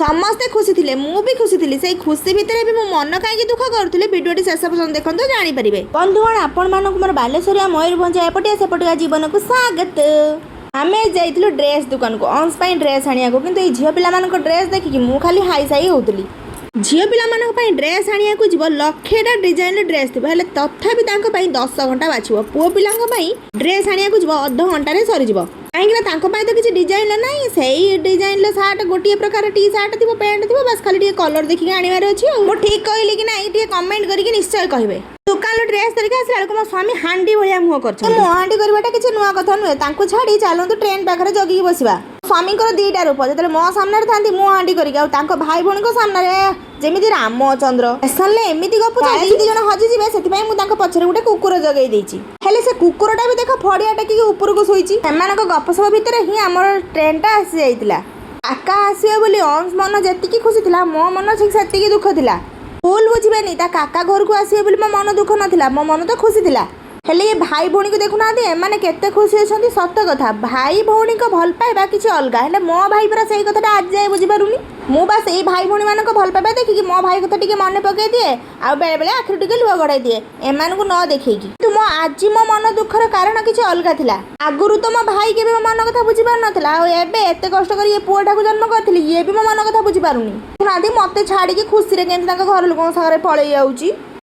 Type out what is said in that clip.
समस्ते खुशी थे मुझे खुशी थी से खुशी भितर भी मो मन कहीं दुख करुँगी भिडियोटी शेष पर्यटन देखते जानीपारे। बंधुगण आपण मानक मोर बालेश्वरिया मयूरभंज एपटिया सेपटिया जीवन को स्वागत। आम जाइलु ड्रेस दुकान को अंश ड्रेस आने को कि झील पिला ड्रेस देखिकी मु खाली हाई साई होती झील पिला ड्रेस आने को जीव लक्षेटा डिजाइन ड्रेस थी हेल्ले तथापि 10 घंटा बाछिब पुओ पिला ड्रेस आने को जीव अध घंटे सरीज कहीं तो किसी डिजाइन ना से डिजाइन सार्ट गोटे प्रकार टी सार्ट थी पैंट थी बस खाली कलर देखिए आनबार अच्छे मुझे ठीक कहली कि ना कमेंट करके निश्चय कहे दुकान ड्रेस धरिक आसला बेलू मो स्वामी हांडी भाया मुह कर मुह हांडी करवाटा किसी नुआ कथा नुहे छाड़ी चलतु ट्रेन पाखे जगिकी बसवा स्वामी दीटा रूप जो मो सामने था मुह हांडी कर भाई भौणी सामने जमी रामचंद्र स्टेशन एमती गपु दी जन हजिजे से पछरे गोटे कुकुर जगई देछि हेले से कुकुरटा भी देख फड़िया टेकी ऊपर को शोइछि गपसप भितर ही आम ट्रेनटा आसी जाइतिला काका आसिबे बोली अंश मन जेतिकी खुशी थिला मो मन ठीक सेतिकी दुख थिला भूल बुझे काका घर को आसबे बोली मो मन दुख नाला मो मन तो खुशी थिला हेले ये भाई भौणी को देखुना एमाने केते खुशी अछंती सत कथा भाई भौणी को भल पाइबा किछि अलगा हेले मो भाई पर सही कथाटा आज जाए बुझी पारुनी मु बास एई भाई भौणी मानक भल पाइबा देखिकी मो भाई कथा टिके मन पके दिए आ बेले बेले आखिर टिके लुह गड़ाई दिए एमान को न देखिकी तु मो आज मो मन दुखर कारण किछि अलगा थिला आगुरु तो मो भाई के भी मो मन कथा बुझी पार नथला आ एबे एते कष्ट करी ये पुआटा को जन्म करथिली ये भी मो मन कथा बुझी पारुनी नादी मते छाड़ी के खुशी रे केंति ताका घर लोक सागरे पळै जाउची।